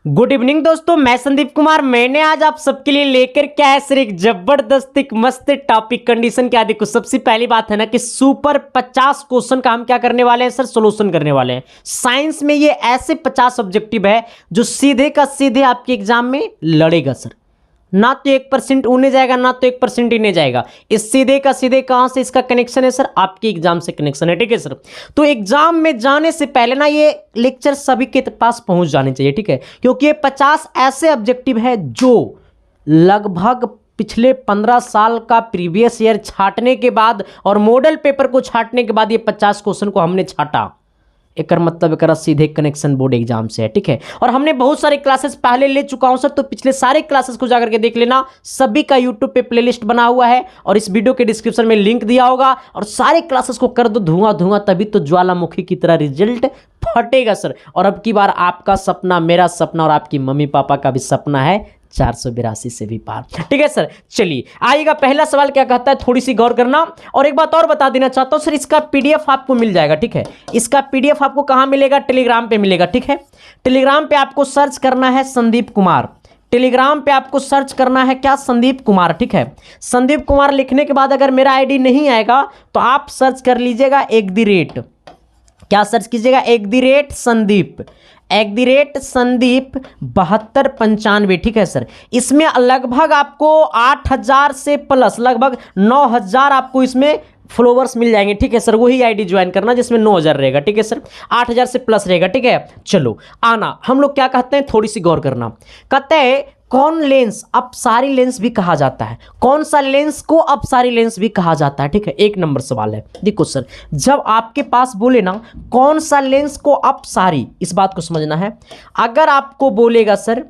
Good evening दोस्तों, मैं संदीप कुमार। मैंने आज आप सबके लिए लेकर क्या है सर, एक जबरदस्त एक मस्त टॉपिक। कंडीशन क्या देखो, सबसे पहली बात है ना कि सुपर 50 क्वेश्चन का हम क्या करने वाले हैं सर, सोल्यूशन करने वाले हैं। साइंस में ये ऐसे 50 ऑब्जेक्टिव है जो सीधे का सीधे आपके एग्जाम में लड़ेगा सर। ना तो 1% उन्हें जाएगा, ना तो 1% इन्हें जाएगा। इस सीधे का सीधे कहां से इसका कनेक्शन है सर, आपके एग्जाम से कनेक्शन है। ठीक है सर, तो एग्जाम में जाने से पहले ना ये लेक्चर सभी के पास पहुंच जाने चाहिए। ठीक है, क्योंकि ये 50 ऐसे ऑब्जेक्टिव है जो लगभग पिछले 15 साल का प्रीवियस ईयर छाटने के बाद और मॉडल पेपर को छाटने के बाद ये 50 क्वेश्चन को हमने छाटा। एक मतलब एक सीधे कनेक्शन बोर्ड एग्जाम से है। ठीक है, और हमने बहुत सारे क्लासेस पहले ले चुका हूं सर, तो पिछले सारे क्लासेस को जाकर के देख लेना। सभी का यूट्यूब पे प्लेलिस्ट बना हुआ है और इस वीडियो के डिस्क्रिप्शन में लिंक दिया होगा। और सारे क्लासेस को कर दो धुआं धुआं, तभी तो ज्वालामुखी की तरह रिजल्ट फटेगा सर। और अब की बार आपका सपना, मेरा सपना और आपकी मम्मी पापा का भी सपना है 482 से भी पार। ठीक है सर, चलिए आइएगा। पहला सवाल क्या कहता है, थोड़ी सी गौर करना। और एक बात और बता देना चाहता हूं सर, इसका पीडीएफ आपको मिल जाएगा। ठीक है, इसका पीडीएफ आपको कहां मिलेगा, टेलीग्राम पे मिलेगा। ठीक है, टेलीग्राम पे आपको सर्च करना है संदीप कुमार। टेलीग्राम पे आपको सर्च करना है क्या, संदीप कुमार। ठीक है, संदीप कुमार लिखने के बाद अगर मेरा आईडी नहीं आएगा तो आप सर्च कर लीजिएगा @ क्या सर्च कीजिएगा, @संदीप 7295। ठीक है सर, इसमें लगभग आपको 8000 से प्लस लगभग 9000 आपको इसमें फॉलोवर्स मिल जाएंगे। ठीक है सर, वही आईडी ज्वाइन करना जिसमें 9000 रहेगा। ठीक है सर, 8000 से प्लस रहेगा। ठीक है, चलो आना। हम लोग क्या कहते हैं, थोड़ी सी गौर करना। कहते हैं कौन लेंस अपसारी लेंस भी कहा जाता है, कौन सा लेंस को अपसारी लेंस भी कहा जाता है। ठीक है, 1 नंबर सवाल है। देखो सर, जब आपके पास बोले ना कौन सा लेंस को अपसारी, इस बात को समझना है। अगर आपको बोलेगा सर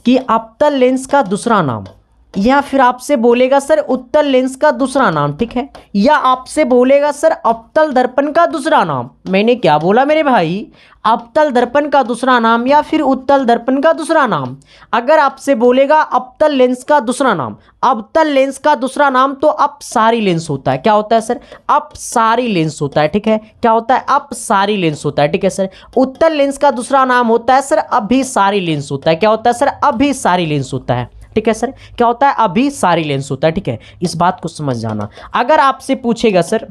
कि अवतल लेंस का दूसरा नाम, या फिर आपसे बोलेगा सर उत्तल लेंस का दूसरा नाम, ठीक है, या आपसे बोलेगा सर अवतल दर्पण का दूसरा नाम। मैंने क्या बोला मेरे भाई, अवतल दर्पण का दूसरा नाम या फिर उत्तल दर्पण का दूसरा नाम। अगर आपसे बोलेगा अवतल लेंस का दूसरा नाम, अवतल लेंस का दूसरा नाम तो अपसारी लेंस होता है। क्या होता है सर, अपसारी लेंस होता है। ठीक है, क्या होता है, अपसारी लेंस होता है। ठीक है सर, उत्तल लेंस का दूसरा नाम होता है सर अभिसारी लेंस होता है। क्या होता है सर, अभिसारी लेंस होता है। ठीक है सर, क्या होता है, अभिसारी लेंस होता है। ठीक है, इस बात को समझ जाना। अगर आपसे पूछेगा सर,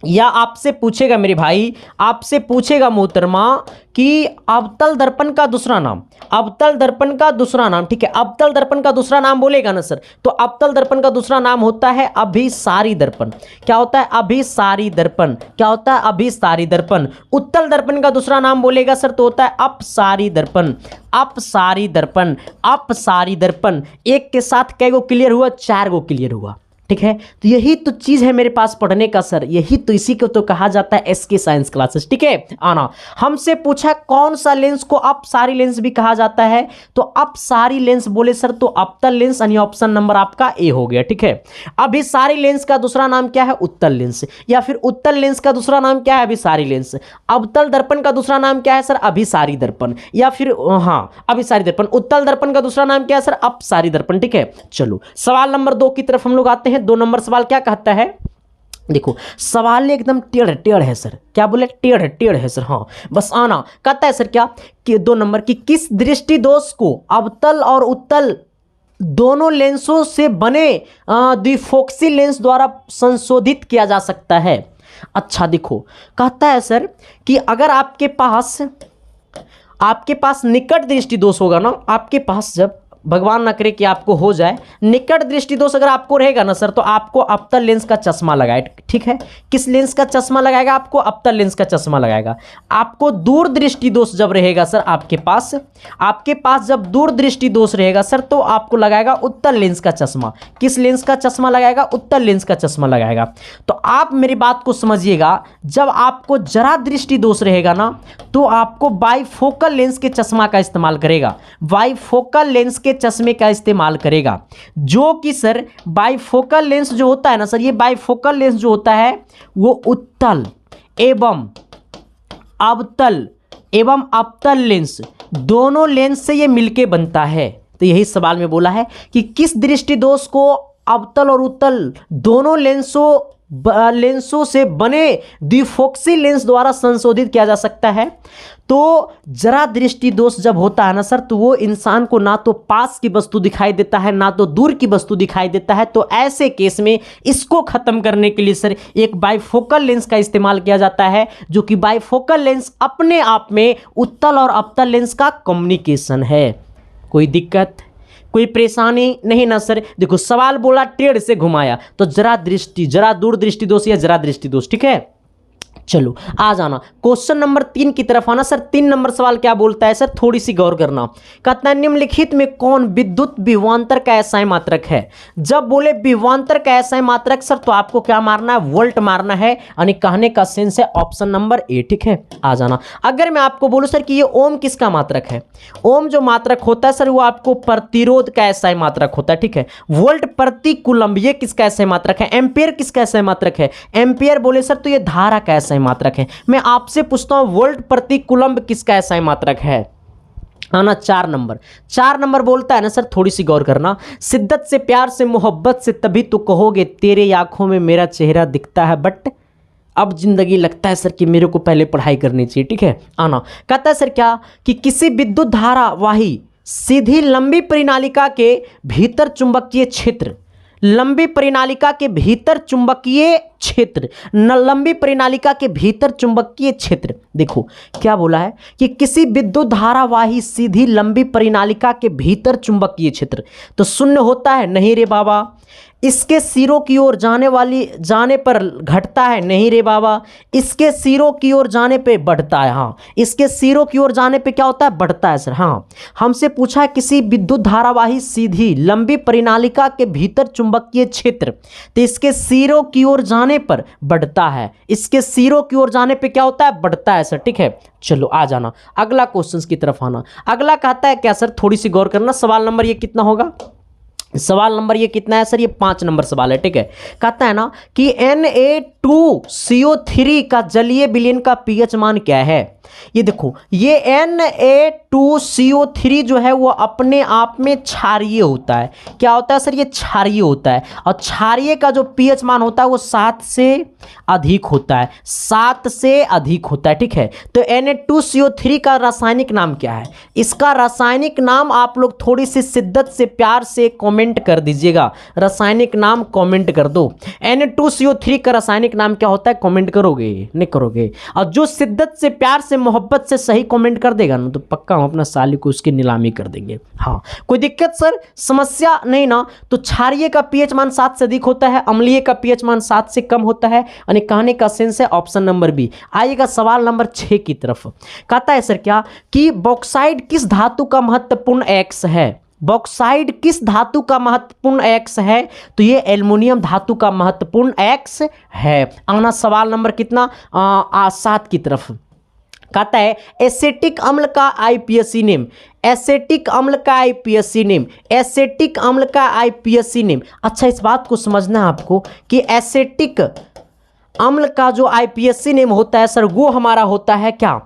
या आपसे पूछेगा मेरे भाई, आपसे पूछेगा मोहतरमा कि अवतल दर्पण का दूसरा नाम, अवतल दर्पण का दूसरा नाम। ठीक है, अवतल दर्पण का दूसरा नाम बोलेगा ना सर, तो अवतल दर्पण का दूसरा नाम होता है अभिसारी दर्पण। क्या होता है, अभिसारी दर्पण। क्या होता है, अभिसारी दर्पण। उत्तल दर्पण का दूसरा नाम बोलेगा सर तो होता है अपसारी दर्पण। अपसारी दर्पण, अपसारी दर्पण। एक के साथ कै गो क्लियर हुआ, 4 गो क्लियर हुआ। ठीक है, तो यही तो चीज है मेरे पास पढ़ने का सर, यही तो, इसी को तो कहा जाता है एसके साइंस क्लासेस। ठीक है, आना। हमसे पूछा कौन सा लेंस को अपसारी लेंस भी कहा जाता है, तो अपसारी लेंस बोले सर तो अवतल लेंस, यानी ऑप्शन नंबर आपका ए हो गया। ठीक है, अभिसारी लेंस का दूसरा नाम क्या है, उत्तल लेंस, या फिर उत्तल लेंस का दूसरा नाम क्या है, अभिसारी लेंस। अवतल दर्पण का दूसरा नाम क्या है सर, अभिसारी दर्पण, या फिर अभिसारी दर्पण। उत्तल दर्पण का दूसरा नाम क्या है सर, अपसारी दर्पण। ठीक है, चलो सवाल नंबर 2 की तरफ हम लोग आते हैं। 2 नंबर सवाल क्या कहता है, देखो सवाल एकदम टेढ़ है सर। क्या बोले, टेढ़ है सर। हाँ, बस आना। कहता है सर क्या कि 2 नंबर की किस दृष्टि दोष को अवतल और उत्तल दोनों लेंसों से बने द्विफोक्सी लेंस द्वारा संशोधित किया जा सकता है। अच्छा देखो, कहता है सर कि अगर आपके पास निकट दृष्टि दोष होगा ना, आपके पास जब भगवान ना करे कि आपको हो जाए निकट दृष्टि दोष अगर आपको रहेगा ना सर, तो आपको अवतल लेंस का चश्मा लगाए। ठीक है, किस लेंस का चश्मा लगाएगा, आपको अवतल लेंस का चश्मा लगाएगा। आपको दूर दृष्टि दोष जब रहेगा सर आपके पास जब दूर दृष्टि दोष रहेगा सर, तो आपको लगाएगा उत्तल लेंस का चश्मा। किस लेंस का चश्मा लगाएगा, उत्तल लेंस का चश्मा लगाएगा। तो आप मेरी बात को समझिएगा, जब आपको जरा दृष्टि दोष रहेगा ना, तो आपको बाइफोकल लेंस के चश्मा का इस्तेमाल करेगा, बाइफोकल लेंस के चश्मे का इस्तेमाल करेगा। जो कि सर बाइफोकल लेंस जो होता है ना सर, ये बाइफोकल लेंस जो होता है वो उत्तल एवं अवतल लेंस दोनों लेंस से ये मिलके बनता है। तो यही सवाल में बोला है कि किस दृष्टि दोष को अवतल और उत्तल दोनों लेंसों लेंसों से बने द्विफोक्सी लेंस द्वारा संशोधित किया जा सकता है। तो जरा दृष्टि दोष जब होता है ना सर, तो वो इंसान को ना तो पास की वस्तु दिखाई देता है ना तो दूर की वस्तु दिखाई देता है। तो ऐसे केस में इसको खत्म करने के लिए सर एक बाइफोकल लेंस का इस्तेमाल किया जाता है, जो कि बाइफोकल लेंस अपने आप में उत्तल और अवतल लेंस का कम्युनिकेशन है। कोई दिक्कत, कोई परेशानी नहीं ना सर। देखो सवाल बोला टेढ़ से घुमाया, तो जरा दृष्टि, जरा दूर दृष्टि दोष या जरा दृष्टि दोष, ठीक है। चलो आ जाना क्वेश्चन नंबर 3 की तरफ आना। सर 3 नंबर सवाल क्या बोलता है सर, थोड़ी सी गौर करना। कहता है निम्नलिखित में कौन विद्युत विभवांतर का एसआई मात्रक है। जब बोले विभवांतर का एसआई मात्रक सर, तो आपको क्या मारना है, वोल्ट मारना है, यानी कहने का सेंस है ऑप्शन नंबर ए, ठीक है। आ जाना। अगर मैं आपको बोलूं सर कि ये ओम किसका मात्रक है, ओम जो मात्रक होता है सर वो आपको प्रतिरोध का एसआई मात्रक होता है, ठीक है। वोल्ट प्रति कूलम्ब ये किसका एसआई मात्रक है, एम्पियर किसका एसआई मात्रक है, एम्पियर बोले सर तो ये धारा का एसआई मात्रक है। मैं आपसे पूछता हूं वोल्ट प्रति कूलम्ब किसका एसआई मात्रक है। आना 4 नंबर। 4 नंबर बोलता है ना सर, थोड़ी सी गौर करना। शिद्दत से, प्यार से, मोहब्बत से तभी तो कहोगे तेरे आंखों में मेरा चेहरा दिखता है, बट अब जिंदगी लगता है सर कि मेरे को पहले पढ़ाई करनी चाहिए, ठीक है। आना कहता है सर क्या कि किसी विद्युत धारा वाही सीधी लंबी परिनालिका के भीतर चुंबकीय क्षेत्र, लंबी परिनालिका के भीतर चुंबकीय क्षेत्र, लंबी परिनालिका के भीतर चुंबकीय क्षेत्र। देखो क्या बोला है कि किसी विद्युत धारावाही सीधी लंबी परिनालिका के भीतर चुंबकीय क्षेत्र, तो शून्य होता है, नहीं रे बाबा। इसके सिरों की ओर जाने पर घटता है, नहीं रे बाबा। इसके सिरों की ओर जाने पे बढ़ता है, हाँ। इसके सिरों की ओर जाने पे क्या होता है, बढ़ता है सर, हाँ। हमसे पूछा है किसी विद्युत धारावाही सीधी लंबी परिनालिका के भीतर चुंबकीय क्षेत्र, तो इसके सिरों की ओर जाने पर बढ़ता है, इसके सिरों की ओर जाने पे क्या होता है, बढ़ता है सर, ठीक है। चलो आ जाना अगला क्वेश्चन की तरफ आना। अगला कहता है क्या सर, थोड़ी सी गौर करना। सवाल नंबर ये कितना होगा, सवाल नंबर ये कितना है सर, ये 5 नंबर सवाल है, ठीक है। कहता है ना कि Na2CO3 का जलीय विलयन का पीएच मान क्या है। ये देखो ये Na2CO3 जो है वो अपने आप में क्षारीय होता है। क्या होता है सर, ये क्षारीय होता है, और क्षारीय का जो पीएच मान होता है वो 7 से अधिक होता है, 7 से अधिक होता है, ठीक है। तो Na2CO3 का रासायनिक नाम क्या है, इसका रासायनिक नाम आप लोग थोड़ी सी शिद्दत से, प्यार से कमेंट कर दीजिएगा। रासायनिक नाम कमेंट कर दो। Na2CO3 का रासायनिक नाम क्या होता है, कमेंट करोगे, नहीं करोगे। और जो शिद्दत से, प्यार से, मोहब्बत से सही कमेंट कर देगा ना, तो पक्का हम अपना साली को उसकी नीलामी कर देंगे। हाँ कोई दिक्कत सर, समस्या नहीं ना। तो क्षारीय का पीएच मान 7 से अधिक होता है, अम्लीय का पीएच मान 7 से कम होता है, यानी कहने का सेंस है ऑप्शन नंबर बी। आइएगा सवाल नंबर 6 की तरफ। कहता है सर क्या कि बॉक्साइड किस धातु का महत्वपूर्ण एक्स है। बॉक्साइड किस धातु का महत्वपूर्ण एक्स है, तो ये एल्युमिनियम धातु का महत्वपूर्ण एक्स है। आना सवाल नंबर कितना, 7 की तरफ। कहता है एसिटिक अम्ल का आईपीएसी नेम, एसिटिक अम्ल का आईपीएसी नेम, एसिटिक अम्ल का आईपीएसी नेम। अच्छा इस बात को समझना है आपको कि एसिटिक अम्ल का जो आईपीएसी नेम होता है सर वो हमारा होता है क्या,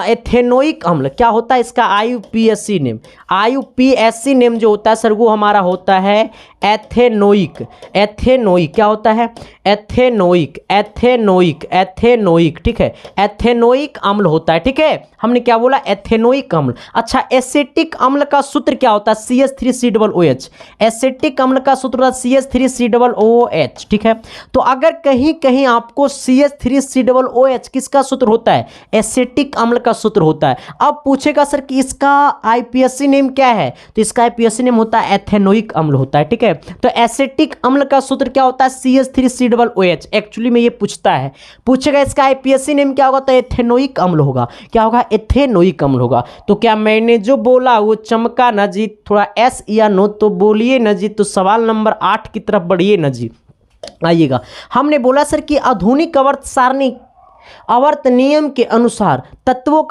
एथेनोइक अम्ल। क्या होता है इसका आईपीएसी नेम, आईपीएसी नेम जो होता है सर वो हमारा होता है एथेनोइक। एथेनोइक क्या होता है, एथेनोइक, एथेनोइक, एथेनोइक, ठीक है। एथेनोइक अम्ल होता है, ठीक है। हमने क्या बोला, एथेनोइक अम्ल। अच्छा एसिटिक अम्ल का सूत्र क्या होता है, CH3COOH। एसिटिक अम्ल का सूत्र होता है CH3COOH, ठीक है। तो अगर कहीं कहीं आपको CH3COOH किसका सूत्र होता है, एसिटिक अम्ल का सूत्र होता है। अब पूछेगा सर कि इसका आईपीएसी नेम क्या है, तो इसका आईपीएसी नेम होता है एथेनोइक अम्ल होता है, ठीक है। तो एसिटिक अम्ल का सूत्र क्या होता है, CH3COOH। एक्चुअली में ये पूछता है, पूछेगा इसका आईपीएसी नेम क्या होगा, तो एथेनोइक अम्ल होगा। क्या होगा, एथेनोइक अम्ल होगा। तो क्या मैंने जो बोला वो चमका ना जी, थोड़ा एस या नो तो बोलिए ना जी। तो सवाल नंबर 8 की तरफ बढ़िए ना जी। आइएगा, हमने बोला सर कि आधुनिक आवर्त सारणी आवर्त नियम के अनुसार तत्वों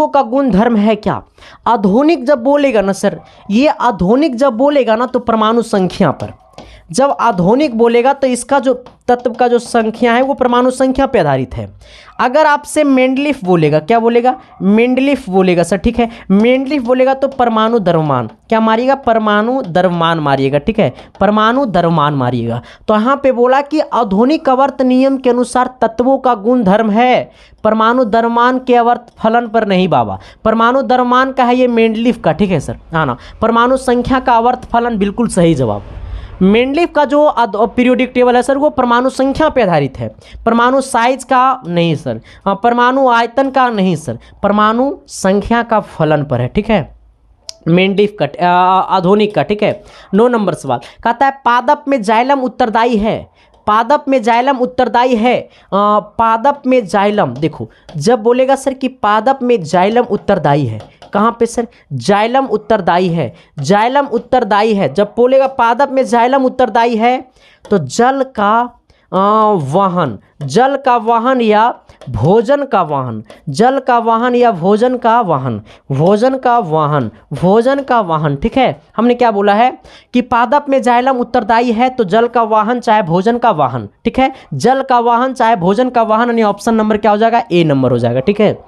का गुण धर्म है क्या। आधुनिक जब बोलेगा ना सर, ये आधुनिक जब बोलेगा ना तो परमाणु संख्या पर, जब आधुनिक बोलेगा तो इसका जो तत्व का जो संख्या है वो परमाणु संख्या पे आधारित है। अगर आपसे मेंडलीफ बोलेगा, क्या बोलेगा, मेंडलीफ बोलेगा सर, ठीक है, मेंडलीफ बोलेगा तो परमाणु द्रव्यमान, क्या मारिएगा, परमाणु द्रव्यमान मारिएगा, ठीक है, परमाणु द्रव्यमान मारिएगा। तो यहाँ पे बोला कि आधुनिक आवर्त नियम के अनुसार तत्वों का गुण धर्म है, परमाणु द्रव्यमान के आवर्त फलन पर नहीं बाबा, परमाणु द्रव्यमान का है ये मेंडलीफ का, ठीक है सर, हाँ ना, परमाणु संख्या का आवर्त फलन बिल्कुल सही जवाब। मेंडलीफ का जो पीरियोडिक टेबल है सर वो परमाणु संख्या पे आधारित है, परमाणु साइज का नहीं सर, परमाणु आयतन का नहीं सर, परमाणु संख्या का फलन पर है, ठीक है, मेंडलीफ का आधुनिक का, ठीक है। 9 नंबर सवाल कहता है पादप में जाइलम उत्तरदायी है, पादप में जाइलम उत्तरदायी है, पादप में जाइलम, देखो जब बोलेगा सर कि पादप में जाइलम उत्तरदायी है, कहाँ पे सर, जाइलम उत्तरदायी है, जाइलम उत्तरदायी है, जब बोलेगा पादप में जाइलम उत्तरदायी है तो जल का वाहन, जल का वाहन या भोजन का वाहन, जल का वाहन या भोजन का वाहन, भोजन का वाहन, भोजन का वाहन, ठीक है। हमने क्या बोला है कि पादप में जाइलम उत्तरदायी है तो जल का वाहन चाहे भोजन का वाहन, ठीक है, जल का वाहन चाहे भोजन का वाहन, यानी ऑप्शन नंबर क्या हो जाएगा, ए नंबर हो जाएगा, ठीक है,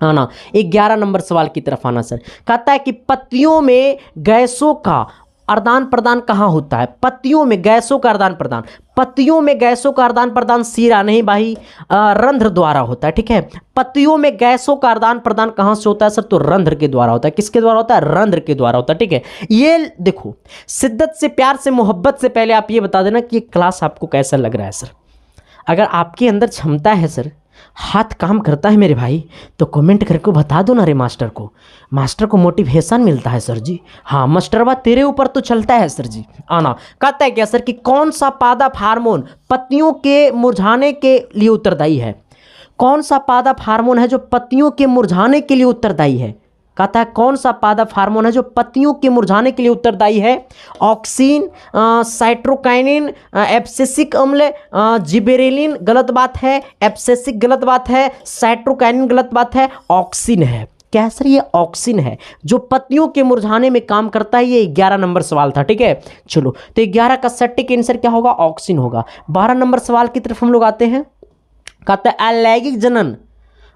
हाँ ना। 11 नंबर सवाल की तरफ आना सर, कहता है कि पत्तियों में गैसों का आदान प्रदान कहाँ होता है, पत्तियों में गैसों का आदान प्रदान, पत्तियों में गैसों का आदान प्रदान सीरा नहीं भाई, रंध्र द्वारा होता है, ठीक है, पत्तियों में गैसों का आदान प्रदान कहाँ से होता है सर, तो रंध्र के द्वारा होता है, किसके द्वारा होता है, रंध्र के द्वारा होता है, ठीक है। ये देखो शिद्दत से, प्यार से, मोहब्बत से पहले आप ये बता देना कि ये क्लास आपको कैसा लग रहा है सर। अगर आपके अंदर क्षमता है सर, हाथ काम करता है मेरे भाई, तो कमेंट करके बता दो ना रे मास्टर को, मास्टर को मोटिवेशन मिलता है सर जी, हाँ मास्टरवा तेरे ऊपर तो चलता है सर जी, आना। कहता है क्या सर कि कौन सा पादप हार्मोन पत्तियों के मुरझाने के लिए उत्तरदायी है, कौन सा पादप हार्मोन है जो पत्तियों के मुरझाने के लिए उत्तरदायी है, कहता है कौन सा पादप हार्मोन है जो पत्तियों के मुरझाने के लिए उत्तरदायी है, ऑक्सीन, साइटोकाइनिन, एब्सिसिक अम्ल, जिबेरेलिन गलत बात है, एब्सिसिक गलत बात है, साइटोकाइनिन गलत बात है, ऑक्सीन है, क्या है सर, ये ऑक्सीन है जो पत्तियों के मुरझाने में काम करता है। ये 11 नंबर सवाल था, ठीक है। चलो तो 11 का सटीक आंसर क्या होगा, ऑक्सीन होगा। 12 नंबर सवाल की तरफ हम लोग आते हैं, कहता है अलैंगिक जनन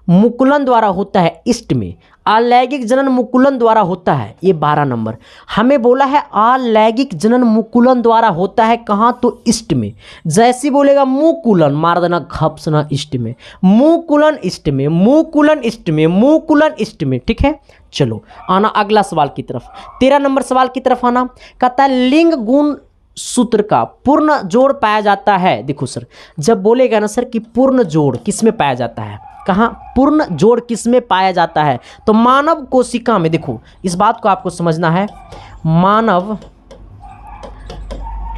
मुकुलन द्वारा होता है ईस्ट में, अलैंगिक जनन मुकुलन द्वारा होता है, ये 12 नंबर हमें बोला है अलैंगिक जनन मुकुलन द्वारा होता है कहाँ, तो ईस्ट में। जैसी बोलेगा मुकुलन मार देना घपसना ईस्ट में, मुकुलन ईस्ट में, मुकुलन ईस्ट में, मुकुलन ईस्ट में, ठीक है। चलो आना अगला सवाल की तरफ, 13 नंबर सवाल की तरफ आना, कहता है लिंग गुण सूत्र का पूर्ण जोड़ पाया जाता है। देखो सर जब बोलेगा ना सर कि पूर्ण जोड़ किस में पाया जाता है, कहाँ पूर्ण जोड़ किस में पाया जाता है, तो मानव कोशिका में। देखो इस बात को आपको समझना है,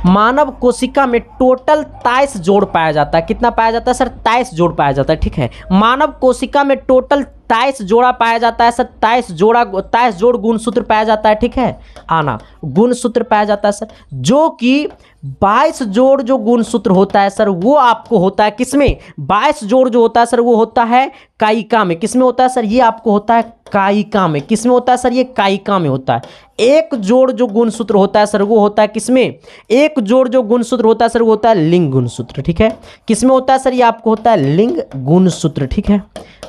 मानव कोशिका में टोटल 23 जोड़ पाया जाता है। कितना पाया जाता है सर, 23 जोड़ पाया जाता है, ठीक है। मानव कोशिका में टोटल 23 जोड़ा पाया जाता है सर, 23 जोड़ गुणसूत्र पाया जाता है, ठीक है। आना गुणसूत्र पाया जाता है सर, जो कि 22 जोड़ जो गुणसूत्र होता है सर वो आपको होता है किसमें, 22 जोड़ जो होता है सर वो होता है कायिका में। किसमें होता है सर, ये आपको होता है कायिका में। किसमें होता है सर, ये कायिका में होता है। एक जोड़ जो गुणसूत्र होता है सर वो होता है किसमें, एक जोड़ जो गुणसूत्र होता है सर वो होता है लिंग गुणसूत्र, ठीक है। किसमें होता है सर, ये आपको होता है लिंग गुणसूत्र, ठीक है।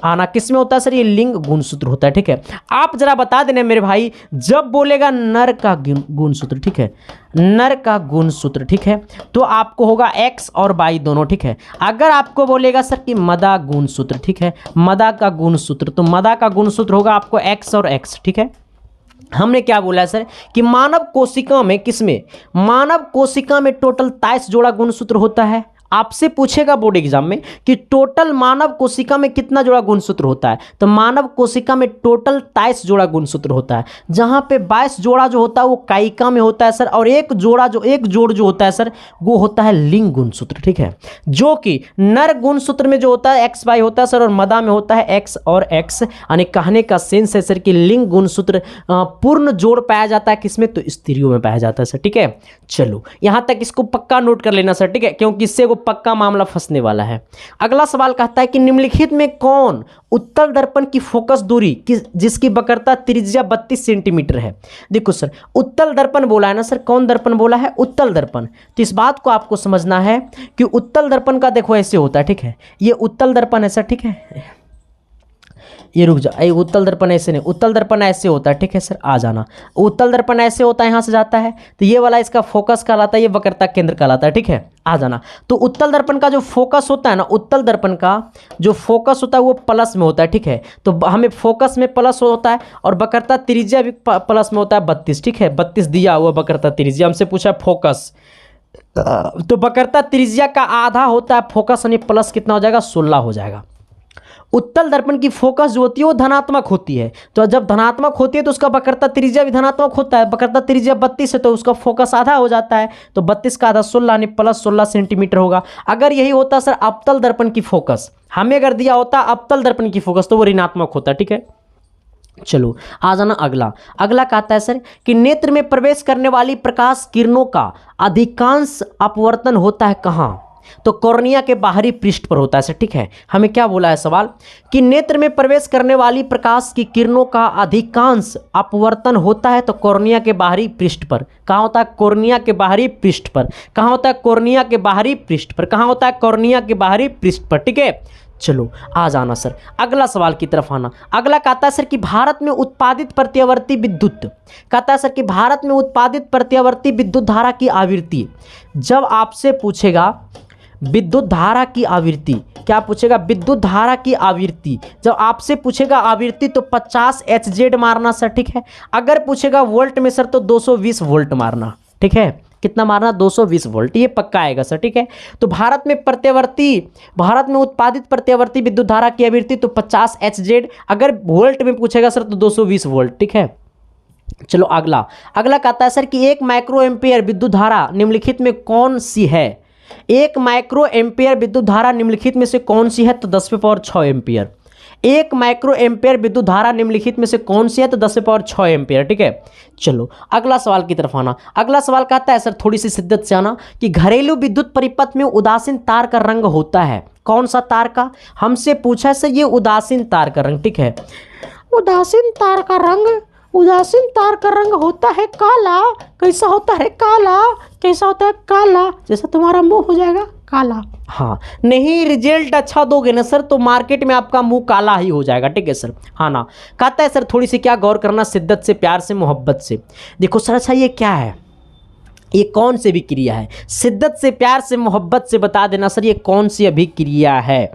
आना किसमें होता है सर, ये लिंग गुणसूत्र होता है, ठीक है। आप जरा बता देना मेरे भाई, जब बोलेगा नर का गुणसूत्र, ठीक है, नर का गुणसूत्र, ठीक है, तो आपको होगा एक्स और वाई दोनों, ठीक है। अगर आपको बोलेगा सर कि मदा गुणसूत्र, ठीक है, मदा का गुणसूत्र, तो मदा का गुणसूत्र होगा आपको एक्स और एक्स, ठीक है। हमने क्या बोला है सर कि मानव कोशिका में, किसमें, मानव कोशिका में टोटल 23 जोड़ा गुणसूत्र होता है। आपसे पूछेगा बोर्ड एग्जाम में कि टोटल मानव कोशिका में कितना जोड़ा गुणसूत्र होता है, तो मानव कोशिका में टोटल 23 जोड़ा गुणसूत्र होता है, जहां पे 22 जोड़ा जो होता है वो कायिका में होता है सर, और एक जोड़ जो होता है सर वो होता है लिंग गुणसूत्र, ठीक है। जो कि नर गुणसूत्र में जो होता है एक्स वाई होता है सर, और मदा में होता है एक्स और एक्स। यानी कहने का सेंस है सर कि लिंग गुणसूत्र पूर्ण जोड़ पाया जाता है किसमें, तो स्त्रियों में पाया जाता है सर, ठीक है। चलो यहां तक इसको पक्का नोट कर लेना सर, ठीक है, क्योंकि इससे पक्का मामला फंसने वाला है। अगला सवाल कहता है कि निम्नलिखित में कौन उत्तल दर्पण की फोकस दूरी जिसकी वक्रता त्रिज्या 32 सेंटीमीटर है। देखो सर, उत्तल दर्पण बोला है ना सर, कौन दर्पण बोला है? उत्तल दर्पण। तो इस बात को आपको समझना है कि उत्तल दर्पण का देखो ऐसे होता है, ठीक है, ये उत्तल दर्पण ऐसा, ठीक है, ये रुक जा, ये उत्तल दर्पण ऐसे नहीं, उत्तल दर्पण ऐसे होता है, ठीक है सर, आ जाना। उत्तल दर्पण ऐसे होता है, यहाँ से जाता है, तो ये वाला इसका फोकस कहलाता है, ये वक्रता केंद्र कहलाता है, ठीक है, आ जाना। तो उत्तल दर्पण का जो फोकस होता है ना, उत्तल दर्पण का जो फोकस होता है वो प्लस में होता है, ठीक है, तो हमें फोकस में प्लस होता है और वक्रता त्रिज्या भी प्लस में होता है 32, ठीक है, 32 दिया हुआ वक्रता त्रिज्या, हमसे पूछा फोकस, तो वक्रता त्रिज्या का आधा होता है फोकस, यानी प्लस कितना हो जाएगा? 16 हो जाएगा। उत्तल दर्पण की फोकस जो होती है वो धनात्मक होती है, तो जब धनात्मक होती है तो उसका वक्रता त्रिज्या भी धनात्मक होता है। वक्रता त्रिज्या 32 है तो उसका फोकस आधा हो जाता है, तो 32 का आधा 16 यानी प्लस 16 सेंटीमीटर होगा। अगर यही होता सर अवतल दर्पण की फोकस, हमें अगर दिया होता अवतल दर्पण की फोकस तो वो ऋणात्मक होता, ठीक है। चलो आ जाना अगला। अगला कहता है सर कि नेत्र में प्रवेश करने वाली प्रकाश किरणों का अधिकांश अपवर्तन होता है कहाँ? तो कॉर्निया के बाहरी पृष्ठ पर होता है सर, ठीक है। हमें क्या बोला है सवाल कि नेत्र में प्रवेश करने वाली प्रकाश की किरणों का अधिकांश अपवर्तन होता है तो कॉर्निया के बाहरी पृष्ठ पर। कहाँ होता है? कॉर्निया के बाहरी पृष्ठ पर। कहाँ होता है? कॉर्निया के बाहरी पृष्ठ पर। कहाँ होता है? कॉर्निया के बाहरी पृष्ठ पर, ठीक है। चलो आ जाना सर, अगला सवाल की तरफ आना। अगला कहता है सर कि भारत में उत्पादित प्रत्यावर्ती विद्युत, कहता है सर कि भारत में उत्पादित प्रत्यावर्ती विद्युत धारा की आवृत्ति, जब आपसे पूछेगा विद्युत धारा की आवृत्ति, क्या पूछेगा? विद्युत धारा की आवृत्ति। जब आपसे पूछेगा आवृत्ति तो 50 Hz मारना सर, ठीक है। अगर पूछेगा वोल्ट में सर तो 220 वोल्ट मारना, ठीक है। कितना मारना? 220 वोल्ट, ये पक्का आएगा सर, ठीक है। तो भारत में उत्पादित प्रत्यावर्ती विद्युत धारा की आवृत्ति तो 50 Hz, अगर वोल्ट में पूछेगा सर तो 220 वोल्ट, ठीक है। चलो अगला कहता है सर कि 1 माइक्रो एम्पियर विद्युत धारा निम्नलिखित में कौन सी है? 1 माइक्रो एम्पियर विद्युत धारा निम्नलिखित में से कौन सी है? तो 10⁶ एम्पियर। 1 माइक्रो एम्पियर विद्युत धारा निम्नलिखित में से कौन सी है? तो 10⁶ एम्पियर, ठीक है। चलो अगला सवाल की तरफ आना। अगला सवाल कहता है सर, थोड़ी सी शिद्दत से आना, कि घरेलू विद्युत परिपथ में उदासीन तार का रंग होता है, कौन सा तार का? हमसे पूछा है सर ये उदासीन तार का रंग, ठीक है। उदासीन तार का रंग होता है काला। कैसा होता है? काला। कैसा होता है? काला। जैसा तुम्हारा मुंह हो जाएगा काला। हाँ, नहीं रिजल्ट अच्छा दोगे ना सर तो मार्केट में आपका मुंह काला ही हो जाएगा, ठीक है सर। हाँ ना, कहता है सर थोड़ी सी क्या गौर करना, शिद्दत से, प्यार से, मोहब्बत से। देखो सर, अच्छा ये क्या है? ये कौन सी अभिक्रिया है? शिद्दत से, प्यार से, मोहब्बत से बता देना सर ये कौन सी अभिक्रिया है।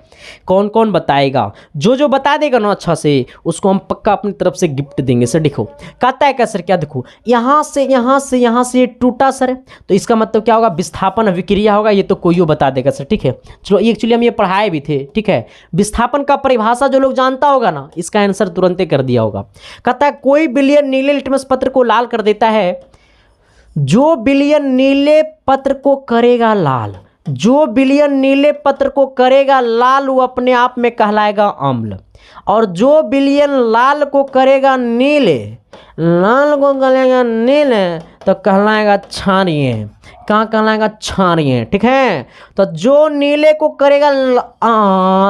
कौन कौन बताएगा? जो बता देगा ना अच्छा से उसको हम पक्का अपनी तरफ से गिफ्ट देंगे सर। देखो कहता है क्या सर, क्या देखो, यहाँ से ये टूटा सर, तो इसका मतलब क्या होगा? विस्थापन अभिक्रिया होगा। ये तो कोई बता देगा सर, ठीक है। चलो एक्चुअली हम ये पढ़ाए भी थे, ठीक है। विस्थापन का परिभाषा जो लोग जानता होगा ना, इसका आंसर तुरंत ही कर दिया होगा। कहता है कोई बिलियन नीले लिटमस पत्र को लाल कर देता है, जो बिलियन नीले पत्र को करेगा लाल, जो बिलियन नीले पत्र को करेगा लाल वो अपने आप में कहलाएगा अम्ल, और जो बिलियन लाल को करेगा नीले, तो कहलाएगा क्षारीय। कहाँ कहलाएगा? क्षारीय, ठीक है। तो जो नीले को करेगा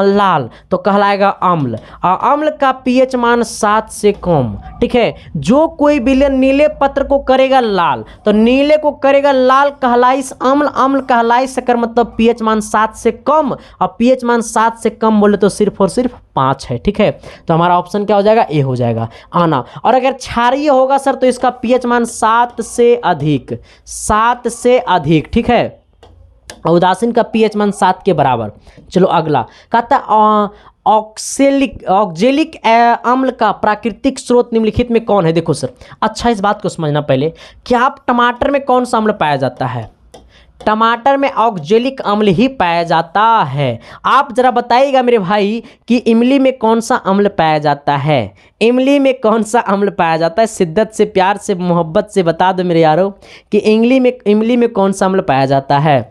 लाल तो कहलाएगा अम्ल, और अम्ल का पीएच मान 7 से कम, ठीक है। जो कोई बिलियन नीले पत्र को करेगा लाल, तो नीले को करेगा लाल कहलाइस अम्ल, अम्ल कहलाइस शक्कर, मतलब पीएच मान 7 से कम, और पीएच मान 7 से कम बोले तो सिर्फ और सिर्फ 5 है, ठीक है। तो हमारा ऑप्शन क्या हो जाएगा? ए हो जाएगा, आना। और अगर क्षारीय होगा सर तो इसका पीएच मान 7 से अधिक, ठीक है। उदासीन का पीएच मान 7 के बराबर। चलो अगला कहता ऑक्जेलिक अम्ल का प्राकृतिक स्रोत निम्नलिखित में कौन है? देखो सर, अच्छा इस बात को समझना पहले कि आप टमाटर में कौन सा अम्ल पाया जाता है? टमाटर में ऑक्जेलिक अम्ल ही पाया जाता है। आप जरा बताइएगा मेरे भाई कि इमली में कौन सा अम्ल पाया जाता है? इमली में कौन सा अम्ल पाया जाता है? शिद्दत से, प्यार से, मोहब्बत से बता दो मेरे यारों कि इमली में कौन सा अम्ल पाया जाता है।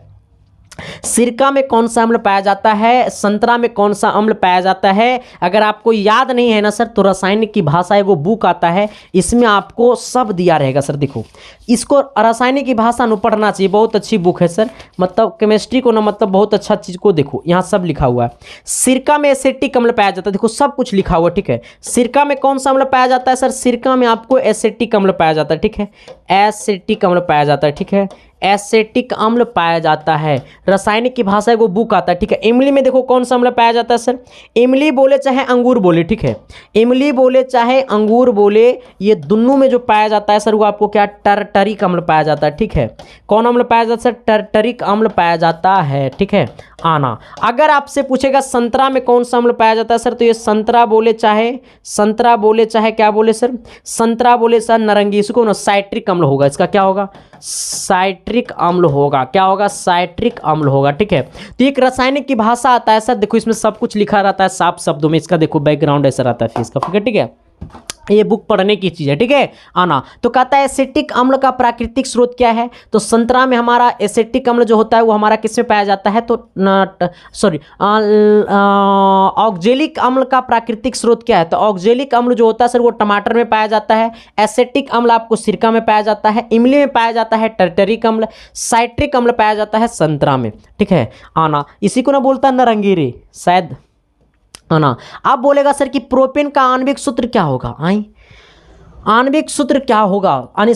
सिरका में कौन सा अम्ल पाया जाता है, संतरा में कौन सा अम्ल पाया जाता है। अगर आपको याद नहीं है ना सर तो रासायनिक की भाषा एगो बुक आता है, इसमें आपको सब दिया रहेगा सर। देखो इसको रासायनिक की भाषा नु पढ़ना चाहिए, बहुत अच्छी बुक है सर। मतलब केमिस्ट्री को ना मतलब बहुत अच्छा चीज़ को देखो यहाँ सब लिखा हुआ है। सिरका में एसिटिक अम्ल पाया जाता है, देखो सब कुछ लिखा हुआ है, ठीक है। सिरका में कौन सा अम्ल पाया जाता है सर, सिरका में आपको एसिटिक अम्ल पाया जाता है, ठीक है। एसिटिक अम्ल पाया जाता है, ठीक है। एसिटिक अम्ल पाया जाता है, रासायनिक की भाषा को बुक आता है, ठीक है। इमली में देखो कौन सा अम्ल पाया जाता है सर, इमली बोले चाहे अंगूर बोले, ठीक है। इमली बोले चाहे अंगूर बोले, ये दोनों में जो पाया जाता है सर वो आपको क्या टर्टरिक अम्ल पाया जाता है, ठीक है। कौन अम्ल पाया जाता है सर, टर्टरिक अम्ल पाया जाता है, ठीक है। आना अगर आपसे पूछेगा संतरा में कौन सा अम्ल पाया जाता है सर, तो ये संतरा बोले चाहे क्या बोले सर, संतरा बोले सर नारंगी, इसको ना साइट्रिक अम्ल होगा, इसका क्या होगा, साइट्रिक अम्ल होगा, क्या होगा, साइट्रिक अम्ल होगा, ठीक है। तो एक रासायनिक की भाषा आता है सर, देखो इसमें सब कुछ लिखा रहता है साफ शब्दों में, इसका देखो बैकग्राउंड ऐसा रहता है फिर इसका, ठीक है। ये बुक पढ़ने की चीज़ है, ठीक है। आना तो कहता है एसिटिक अम्ल का प्राकृतिक स्रोत क्या है, तो संतरा में हमारा एसिटिक अम्ल जो होता है वो हमारा किस में पाया जाता है, तो ऑक्जेलिक अम्ल का प्राकृतिक स्रोत क्या है, तो ऑक्जेलिक अम्ल जो होता है सर वो टमाटर में पाया जाता है। एसिटिक अम्ल आपको सिरका में पाया जाता है, इमली में पाया जाता है टर्टरिक अम्ल, साइट्रिक अम्ल पाया जाता है संतरा में, ठीक है। आना इसी को ना बोलता है नारंगी रे शायद, ना। अब बोलेगा सर कि प्रोपेन का आणविक सूत्र क्या होगा, आई आणविक सूत्र क्या होगा, यानी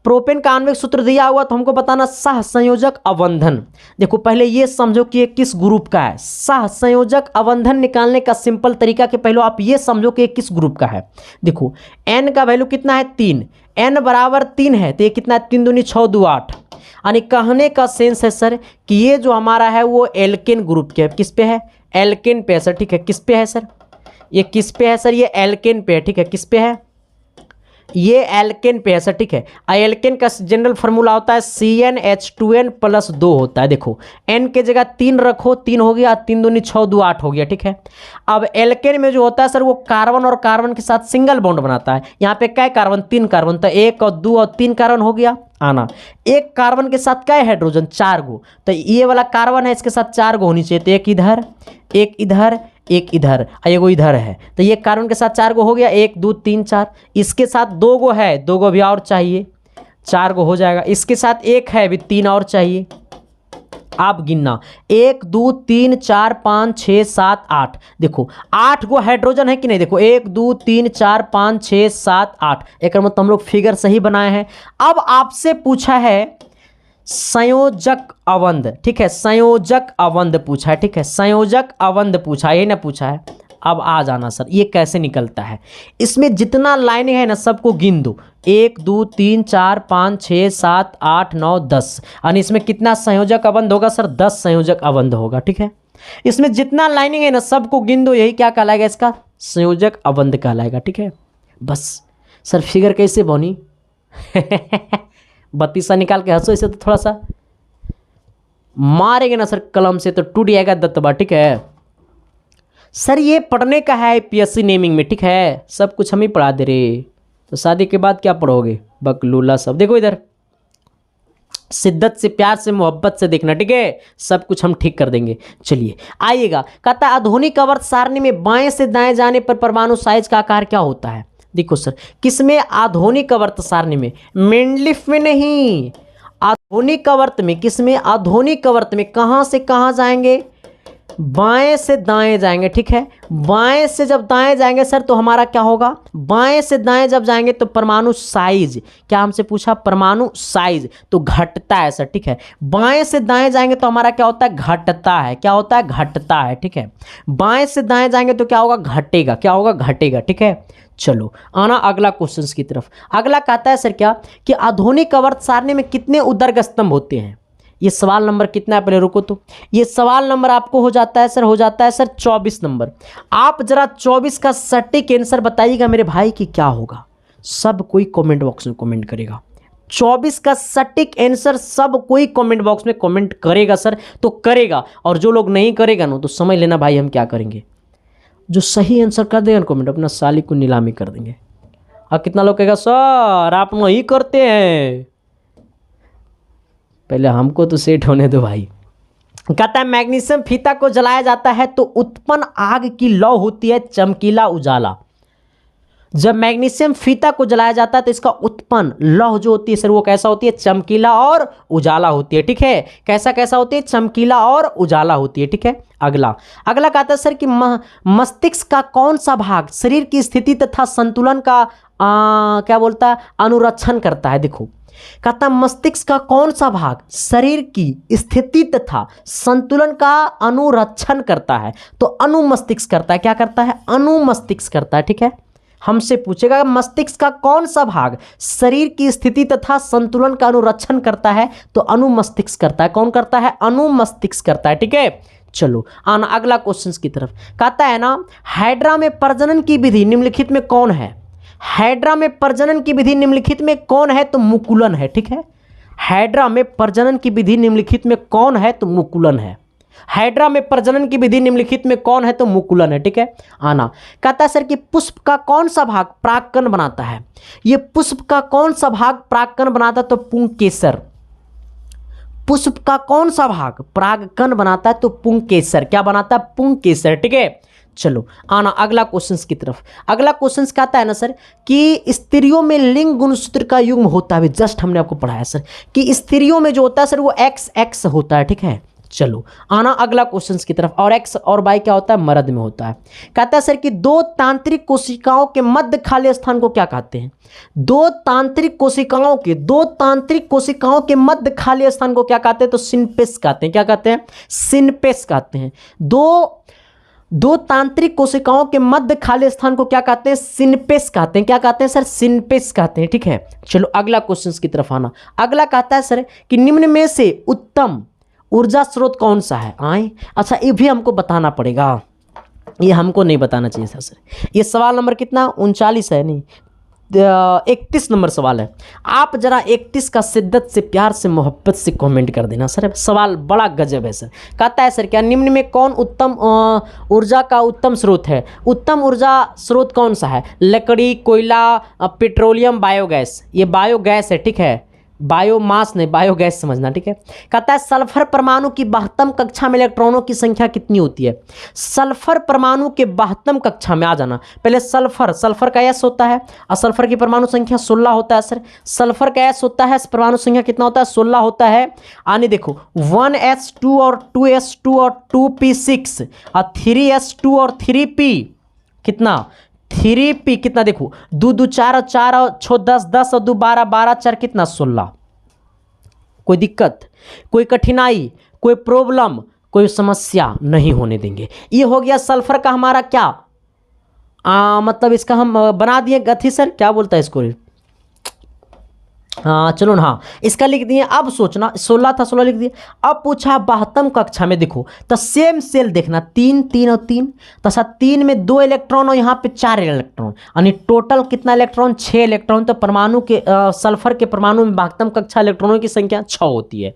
प्रोपेन का आणविक सूत्र दिया हुआ तो हमको बताना सह संयोजक अवंधन। देखो पहले ये समझो कि ये किस ग्रुप का है, सह संयोजक अवंधन निकालने का सिंपल तरीका कि पहले आप ये समझो कि ये किस ग्रुप का है। देखो n का वैल्यू कितना है 3, n बराबर 3 है तो ये कितना है 3 दूनी 6 2 8, यानी कहने का सेंस है सर कि ये जो हमारा है वो एल्केन ग्रुप के, किस पे है, एल्केन पे है सर, ठीक है। किस पे है सर, ये किस पे है सर, ये एल्केन पे है, ठीक है। किस पे है, ये एल्केन पे है सर, ठीक है। एल्केन का जनरल फार्मूला होता है CnH2n+2 होता है। देखो n के जगह 3 रखो, 3 हो गया, 3 दूनी 6 2 8 हो गया, ठीक है। अब एल्केन में जो होता है सर वो कार्बन और कार्बन के साथ सिंगल बॉन्ड बनाता है। यहाँ पे क्या कार्बन, 3 कार्बन, तो 1 और 2 और 3 कार्बन हो गया। आना एक कार्बन के साथ क्या है हाइड्रोजन, 4 गो, तो ये वाला कार्बन है इसके साथ 4 गो होनी चाहिए, तो एक इधर एक इधर एक इधर एगो इधर है, तो ये कार्बन के साथ 4 गो हो गया, 1 2 3 4। इसके साथ 2 गो है, 2 गो भी और चाहिए, 4 गो हो जाएगा। इसके साथ 1 है अभी 3 और चाहिए, आप गिनना 1 2 3 4 5 6 7 8, देखो 8 गो हाइड्रोजन है कि नहीं, देखो 1 2 3 4 5 6 7 8, एक मतलब हम लोग फिगर सही बनाए हैं। अब आपसे पूछा है संयोजक अवंध, ठीक है, संयोजक अवंध पूछा है, ठीक है, संयोजक अवंध पूछा है, ये ना पूछा है। अब आ जाना सर ये कैसे निकलता है, इसमें जितना लाइनें है ना सबको गिन दो, 1 2 3 4 5 6 7 8 9 10, यानी इसमें कितना संयोजक अवंध होगा सर, 10 संयोजक अवंध होगा, ठीक है। इसमें जितना लाइनिंग है ना सबको गिन दो, यही क्या कहलाएगा, इसका संयोजक अवंध कहलाएगा, ठीक है। बस सर फिगर कैसे बनी बत्तीसा निकाल के हंसो, इसे तो थोड़ा सा मारेंगे ना सर कलम से तो टूट जाएगा दत्तबा, ठीक है। सर ये पढ़ने का है PSC नेमिंग में, ठीक है, सब कुछ हम ही पढ़ा दे रहे, तो शादी के बाद क्या पढ़ोगे, बकलूला सब। देखो इधर शिद्दत से प्यार से मोहब्बत से देखना, ठीक है, सब कुछ हम ठीक कर देंगे। चलिए आइएगा, कहता है आधुनिक आवर्त सारणी में बाएं से दाएं जाने पर परमाणु साइज का आकार क्या होता है। देखो सर किसमें, आधुनिक आवर्त सारणी में, मेंडलीफ में नहीं, आधुनिक आवर्त में। किसमें, आधुनिक आवर्त में। कहाँ से कहाँ जाएंगे, बाएं से दाएं जाएंगे, ठीक है। बाएं से जब दाएं जाएंगे सर तो हमारा क्या होगा, बाएं से दाएं जब जाएंगे तो परमाणु साइज, क्या हमसे पूछा, परमाणु साइज तो घटता है सर, ठीक है। बाएं से दाएं जाएंगे तो हमारा क्या होता है, घटता है, क्या होता है, घटता है, ठीक है। बाएं से दाएं जाएंगे तो क्या होगा, घटेगा, क्या होगा, घटेगा, ठीक है। चलो आना अगला क्वेश्चन की तरफ। अगला कहता है सर क्या कि आधुनिक आवर्त सारणी में कितने उदर्ग स्तंभ होते हैं। ये सवाल नंबर कितना है, पहले रुको, तो ये सवाल नंबर आपको हो जाता है सर, हो जाता है सर 24 नंबर। आप जरा 24 का सटीक आंसर बताइएगा मेरे भाई कि क्या होगा। सब कोई कमेंट बॉक्स में कमेंट करेगा, 24 का सटीक आंसर सब कोई कमेंट बॉक्स में कमेंट करेगा सर, तो करेगा। और जो लोग नहीं करेगा ना तो समझ लेना भाई हम क्या करेंगे, जो सही आंसर कर देगा कमेंट अपना साली को नीलामी कर देंगे। और कितना लोग कहेगा सर आप नहीं करते हैं, पहले हमको तो सेट होने दो भाई। कहता है मैग्नीशियम फीता को जलाया जाता है तो उत्पन्न आग की लौ होती है चमकीला उजाला। जब मैग्नीशियम फीता को जलाया जाता है तो इसका उत्पन्न लौ जो होती है सर वो कैसा होती है, चमकीला और उजाला होती है। ठीक है, कैसा कैसा होती है, चमकीला और उजाला होती है। ठीक है, अगला अगला कहता है सर कि मस्तिष्क का कौन सा भाग शरीर की स्थिति तथा संतुलन का क्या बोलता है, अनुरक्षण करता है। देखो कहता मस्तिष्क का कौन सा भाग शरीर की स्थिति तथा संतुलन का अनुरक्षण करता है, तो अनुमस्तिष्क करता है। क्या करता है, अनुमस्तिष्क करता है। ठीक है, हमसे पूछेगा मस्तिष्क का कौन सा भाग शरीर की स्थिति तथा संतुलन का अनुरक्षण करता है, तो अनुमस्तिष्क करता है। कौन करता है, अनुमस्तिष्क करता है। ठीक है, चलो आना अगला क्वेश्चन की तरफ। कहता है ना हाइड्रा में प्रजनन की विधि निम्नलिखित में कौन है, हाइड्रा में प्रजनन की विधि निम्नलिखित में कौन है, तो मुकुलन है। ठीक है, हाइड्रा में प्रजनन की विधि निम्नलिखित में कौन है, तो मुकुलन है। हाइड्रा में प्रजनन की विधि निम्नलिखित में कौन है, तो मुकुलन है। ठीक है, आना कहता है सर कि पुष्प का कौन सा भाग परागकण बनाता है, ये पुष्प का कौन सा भाग परागकण बनाता है, तो पुंकेसर। पुष्प का कौन सा भाग परागकण बनाता है, तो पुंकेसर। क्या बनाता है, पुंकेसर। ठीक है, चलो आना अगला क्वेश्चन की तरफ। अगला क्वेश्चन कहता है ना सर कि स्त्रियों में लिंग गुणसूत्र का युग्म होता है। जस्ट हमने आपको पढ़ाया सर कि स्त्रियों में जो होता है सर वो XX होता है। ठीक है, चलो आना अगला क्वेश्चन की तरफ। और X और Y क्या होता है, मर्द में होता है। कहता है सर कि दो तांत्रिक कोशिकाओं के मध्य खाली स्थान को क्या कहते हैं, दो तांत्रिक कोशिकाओं के मध्य खाली स्थान को क्या कहते हैं, तो सिनपेस कहते हैं। क्या कहते हैं, सिनपेस कहते हैं। दो तांत्रिक कोशिकाओं के मध्य खाली स्थान को क्या कहते हैं, सिनपेस कहते हैं। क्या कहते हैं सर, सिनपेस कहते हैं। ठीक है, चलो अगला क्वेश्चन की तरफ आना। अगला कहता है सर कि निम्न में से उत्तम ऊर्जा स्रोत कौन सा है। आए अच्छा ये भी हमको बताना पड़ेगा, ये हमको नहीं बताना चाहिए था सर। ये सवाल नंबर कितना 39 है, नहीं 31 नंबर सवाल है। आप जरा 31 का शिद्दत से प्यार से मोहब्बत से कमेंट कर देना सर, सवाल बड़ा गजब है सर। कहता है सर क्या निम्न में कौन उत्तम ऊर्जा का उत्तम स्रोत है, उत्तम ऊर्जा स्रोत कौन सा है, लकड़ी, कोयला, पेट्रोलियम, बायोगैस। ये बायोगैस है। ठीक है, बायोमास नहीं, बायोगैस समझना। ठीक है, कहता है सल्फर परमाणु की 72 कक्षा में इलेक्ट्रॉनों की संख्या कितनी होती है। सल्फर परमाणु के 72 कक्षा में आ जाना। पहले सल्फर का S होता है और सल्फर की परमाणु संख्या 16 होता है सर। सल्फर का S होता है, परमाणु संख्या कितना होता है, 16 होता है। आने देखो 1s2 और 2s2 और 2p6 और 3s2 और 3p कितना 3p कितना, देखो 2 2 4 और 4 और 6 10 10 और 2 12 12 4 कितना 16। कोई दिक्कत, कोई कठिनाई, कोई प्रॉब्लम, कोई समस्या नहीं होने देंगे। ये हो गया सल्फर का हमारा क्या मतलब इसका हम बना दिए गथी सर, क्या बोलता है इसको, हाँ चलो ना, हाँ इसका लिख दिए। अब सोचना 16 था, 16 लिख दिए। अब पूछा 72 कक्षा में, देखो तो सेम सेल देखना 3 3 और 3 तो सर 3 में 2 इलेक्ट्रॉन और यहाँ पे 4 इलेक्ट्रॉन, यानी टोटल कितना इलेक्ट्रॉन 6 इलेक्ट्रॉन। तो परमाणु के सल्फर के परमाणु में 72 कक्षा इलेक्ट्रॉनों की संख्या 6 होती है।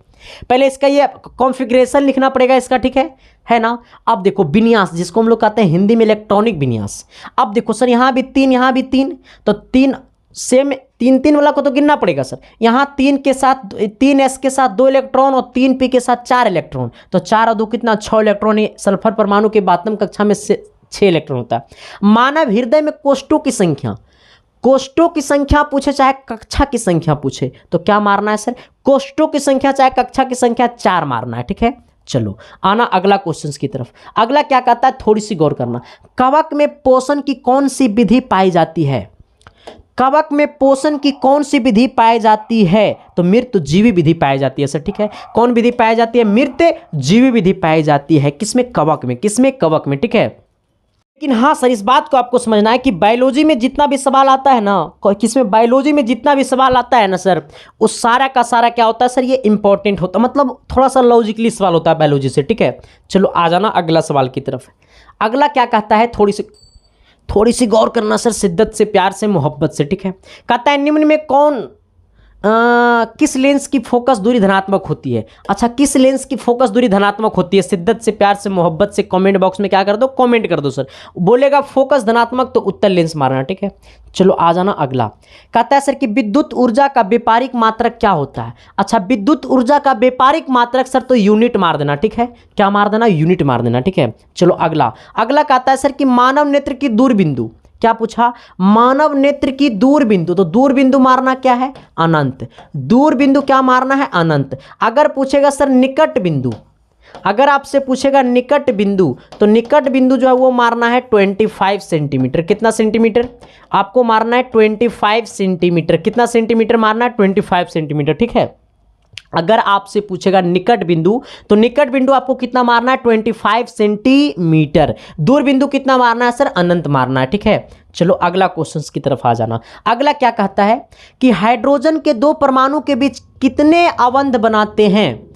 पहले इसका ये कॉन्फ़िगरेशन लिखना पड़ेगा इसका, ठीक है ना। अब देखो विन्यास जिसको हम लोग कहते हैं हिंदी में इलेक्ट्रॉनिक विन्यास। अब देखो सर यहाँ भी 3 यहाँ भी 3, तो 3 सेम 3 3 वाला को तो गिनना पड़ेगा सर। यहाँ 3 के साथ 3s के साथ 2 इलेक्ट्रॉन और 3p के साथ 4 इलेक्ट्रॉन, तो 4 और 2 कितना 6 इलेक्ट्रॉन। सल्फर परमाणु के 72 कक्षा में से 6 इलेक्ट्रॉन होता है। मानव हृदय में कोष्ठों की संख्या, कोष्ठों की संख्या पूछे चाहे कक्षा की संख्या पूछे तो क्या मारना है सर, कोष्ठों की संख्या चाहे कक्षा की संख्या 4 मारना है। ठीक है, चलो आना अगला क्वेश्चन की तरफ। अगला क्या कहता है, थोड़ी सी गौर करना। कवक में पोषण की कौन सी विधि पाई जाती है, कवक में पोषण की कौन सी विधि पाई जाती है, तो मृतजीवी विधि पाई जाती है सर। ठीक है, कौन विधि पाई जाती है, मृतजीवी विधि पाई जाती है। किसमें, कवक में, किसमें, कवक में। ठीक है, लेकिन हाँ सर इस बात को आपको समझना है कि बायोलॉजी में जितना भी सवाल आता है ना, किसमें, बायोलॉजी में जितना भी सवाल आता है ना सर, उस सारा का सारा क्या होता है सर, ये इंपॉर्टेंट होता है, मतलब थोड़ा सा लॉजिकली सवाल होता है बायोलॉजी से। ठीक है, चलो आ जाना अगला सवाल की तरफ। अगला क्या कहता है, थोड़ी सी गौर करना सर, शिद्दत से, प्यार से, मोहब्बत से। ठीक है, कहता है निम्न में कौन किस लेंस की फोकस दूरी धनात्मक होती है? अच्छा, किस लेंस की फोकस दूरी धनात्मक होती है? शिद्दत से, प्यार से, मोहब्बत से कमेंट बॉक्स में क्या कर दो, कमेंट कर दो सर। बोलेगा फोकस धनात्मक तो उत्तर लेंस मारना, ठीक है। चलो आ जाना अगला। कहता है सर कि विद्युत ऊर्जा का व्यापारिक मात्रक क्या होता है? अच्छा, विद्युत ऊर्जा का व्यापारिक मात्रक सर तो यूनिट मार देना, ठीक है। क्या मार देना? यूनिट मार देना, ठीक है। चलो अगला। अगला कहता है सर कि मानव नेत्र की दूर बिंदु, क्या पूछा? मानव नेत्र की दूर बिंदु, तो दूर बिंदु मारना क्या है? अनंत। दूर बिंदु क्या मारना है? अनंत। अगर पूछेगा सर निकट बिंदु, अगर आपसे पूछेगा निकट बिंदु, तो निकट बिंदु जो है वो मारना है 25 सेंटीमीटर। कितना सेंटीमीटर? आपको मारना है 25 सेंटीमीटर। कितना सेंटीमीटर मारना है? 25 सेंटीमीटर, ठीक है। अगर आपसे पूछेगा निकट बिंदु, तो निकट बिंदु आपको कितना मारना है? 25 सेंटीमीटर। दूर बिंदु कितना मारना है सर? अनंत मारना है, ठीक है। चलो अगला क्वेश्चन की तरफ आ जाना। अगला क्या कहता है कि हाइड्रोजन के दो परमाणु के बीच कितने अबंध बनाते हैं?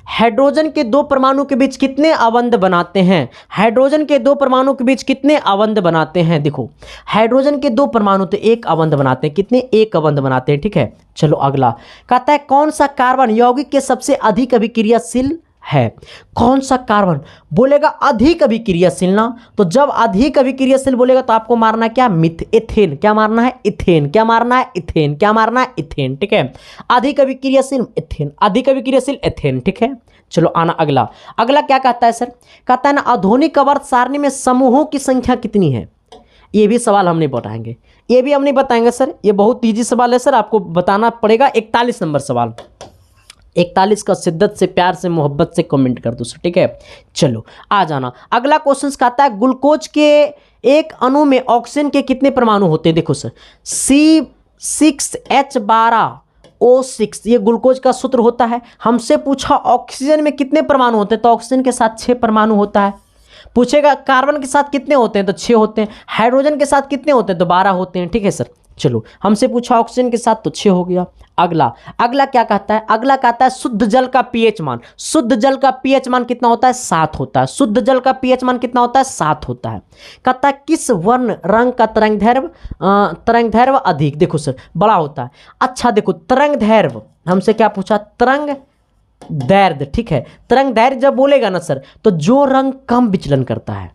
हाइड्रोजन के दो परमाणु के बीच कितने अबंध बनाते हैं? हाइड्रोजन के दो परमाणु के बीच कितने अबंध बनाते हैं? देखो, हाइड्रोजन के दो परमाणु तो एक अबंध बनाते हैं। कितने? एक अबंध बनाते हैं, ठीक है। चलो अगला कहता है कौन सा कार्बन यौगिक के सबसे अधिक अभिक्रियाशील है? कौन सा कार्बन? बोलेगा अधिक अभिक्रियाशील ना, तो जब अधिक अभिक्रियाशील बोलेगा तो आपको मारना क्या? एथेन। क्या मारना है? इथेन। क्या मारना है? इथेन। क्या मारना है? इथेन, ठीक है। अधिक अभिक्रियाशील इथेन, अधिक अभिक्रियाशील एथेन, ठीक है। चलो आना अगला। अगला क्या कहता है सर? कहता है ना आधुनिक आवर्त सारणी में समूहों की संख्या कितनी है? ये भी सवाल हम नहीं बताएंगे, ये भी हम नहीं बताएंगे सर, ये बहुत ईजी सवाल है सर, आपको बताना पड़ेगा। 41 नंबर सवाल, 41 का शिद्दत से, प्यार से, मोहब्बत से कमेंट कर दो सर, ठीक है। चलो आ जाना। अगला क्वेश्चन कहता है ग्लूकोज के एक अणु में ऑक्सीजन के कितने परमाणु होते हैं? देखो सर, C6H12O6 ये ग्लूकोज का सूत्र होता है। हमसे पूछा ऑक्सीजन में कितने परमाणु होते हैं, तो ऑक्सीजन के साथ 6 परमाणु होता है। पूछेगा कार्बन के साथ कितने होते हैं, तो 6 होते हैं। हाइड्रोजन के साथ कितने होते हैं, तो 12 होते हैं, ठीक है सर। चलो हमसे पूछा ऑक्सीजन के साथ, तो 6 हो गया। अगला क्या कहता है? अगला कहता है शुद्ध जल का पीएच मान। शुद्ध जल का पीएच मान कितना होता है? 7 होता है। शुद्ध जल का पीएच मान कितना होता है? 7 होता है। कहता है किस वर्ण रंग का तरंगदैर्घ्य अधिक? देखो सर, बड़ा होता है। अच्छा देखो, तरंगदैर्घ्य हमसे क्या पूछा? तरंगदैर्घ्य, ठीक है। तरंगदैर्घ्य जब बोलेगा ना सर, तो जो रंग कम विचलन करता है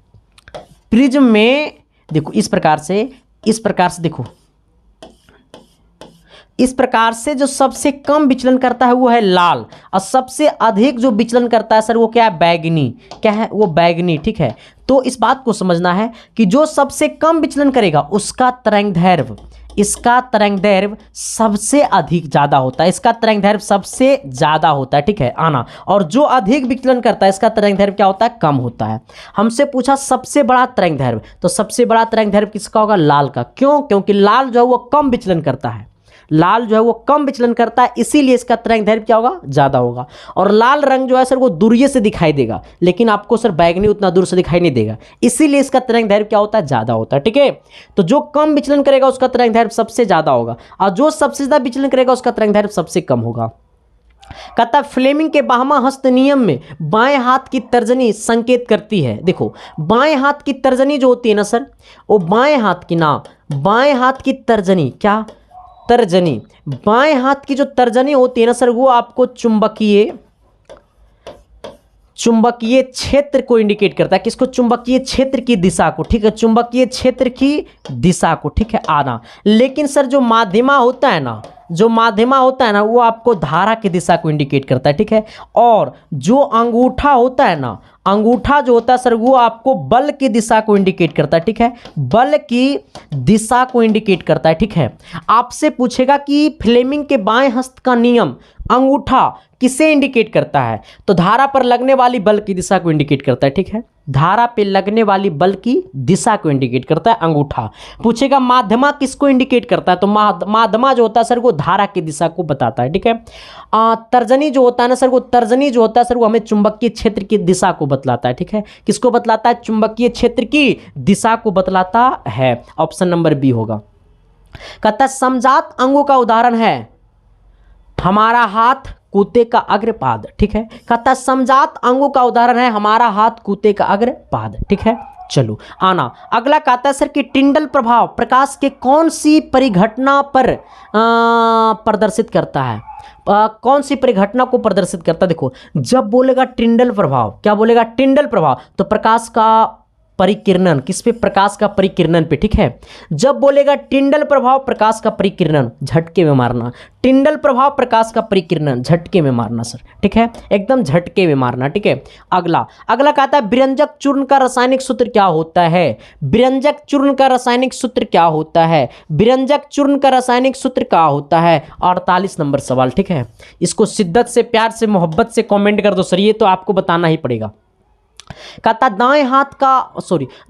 प्रिज्म में, देखो इस प्रकार से देखो, इस प्रकार से जो सबसे कम विचलन करता है वो है लाल, और सबसे अधिक जो विचलन करता है सर वो क्या है? बैगनी। क्या है वो? बैगनी, ठीक है। तो इस बात को समझना है कि जो सबसे कम विचलन करेगा उसका तरंगदैर्घ्य, इसका तरंगदैर्घ्य सबसे अधिक ज़्यादा होता है, इसका तरंगदैर्घ्य सबसे ज़्यादा होता है, ठीक है। आना। और जो अधिक विचलन करता है इसका तरंगदैर्घ्य क्या होता है? कम होता है। हमसे पूछा सबसे बड़ा तरंगदैर्घ्य, तो सबसे बड़ा तरंगदैर्घ्य किसका होगा? लाल का। क्यों? क्योंकि लाल जो है वो कम विचलन करता है, लाल जो है वो कम विचलन करता है, इसीलिए इसका तरंगदैर्घ्य क्या होगा? ज़्यादा होगा। और लाल रंग जो है सर वो दूरिये से दिखाई देगा, लेकिन आपको सर बैगनी उतना दूर से दिखाई नहीं देगा, इसीलिए इसका तरंगदैर्घ्य क्या होता है? ज़्यादा होता है, ठीक है। तो जो कम विचलन करेगा उसका तरंगदैर्घ्य सबसे ज़्यादा होगा, और जो सबसे ज़्यादा विचलन करेगा उसका तरंगदैर्घ्य सबसे कम होगा। कहता है फ्लेमिंग के बाह्य हस्त नियम में बाएं हाथ की तर्जनी संकेत करती है। देखो, बाएं हाथ की तर्जनी जो होती है ना सर, वो बाएं हाथ की तर्जनी, क्या? तर्जनी। बाएं हाथ की जो तर्जनी होती है ना सर, वो आपको चुंबकीय क्षेत्र को इंडिकेट करता है। किसको? चुंबकीय क्षेत्र की दिशा को, ठीक है। चुंबकीय क्षेत्र की दिशा को, ठीक है। आना। लेकिन सर जो माध्यमा होता है ना, वो आपको धारा की दिशा को इंडिकेट करता है, ठीक है। और जो अंगूठा होता है ना, अंगूठा जो होता है सर वो आपको बल की दिशा को इंडिकेट करता है, ठीक है। बल की दिशा को इंडिकेट करता है, ठीक है। आपसे पूछेगा कि फ्लेमिंग के बाएं हस्त का नियम अंगूठा किसे इंडिकेट करता है, तो धारा पर लगने वाली बल की दिशा को इंडिकेट करता है, ठीक है। धारा पे लगने वाली बल की दिशा को इंडिकेट करता है अंगूठा। पूछेगा माध्यमा किसको इंडिकेट करता है, तो माध्यमा जो होता है सर वो धारा की दिशा को बताता है, ठीक है। तर्जनी जो होता है ना सर, वो हमें चुंबकीय क्षेत्र की दिशा को बतलाता है, ठीक है। किसको बतलाता है? चुंबकीय क्षेत्र की दिशा को बतलाता है। ऑप्शन नंबर बी होगा। कहता है समजात अंगों का उदाहरण है हमारा हाथ, कुत्ते का अग्रपाद, ठीक है। कहता है समजात अंगों का उदाहरण है हमारा हाथ, कुत्ते का अग्रपाद, ठीक है। चलो आना अगला कहता है सर कि टिंडल प्रभाव प्रकाश के कौन सी परिघटना पर प्रदर्शित करता है। कौन सी परिघटना को प्रदर्शित करता है। देखो जब बोलेगा टिंडल प्रभाव, क्या बोलेगा टिंडल प्रभाव, तो प्रकाश का परिकिरणन, किस पे, प्रकाश का परिकिरणन पे, ठीक है। जब बोलेगा टिंडल प्रभाव प्रकाश का परिकिरणन, झटके में मारना, टिंडल प्रभाव प्रकाश का परिकिरणन झटके में मारना सर, ठीक है, एकदम झटके में मारना, ठीक है। अगला कहता है विरंजक चूर्ण का रासायनिक सूत्र क्या होता है। विरंजक चूर्ण का रासायनिक सूत्र क्या होता है। विरंजक चूर्ण का रासायनिक सूत्र क्या होता है। 48 नंबर सवाल, ठीक है। इसको शिद्दत से, प्यार से, मोहब्बत से कमेंट कर दो सर, ये तो आपको बताना ही पड़ेगा। कहता दाएं हाथ का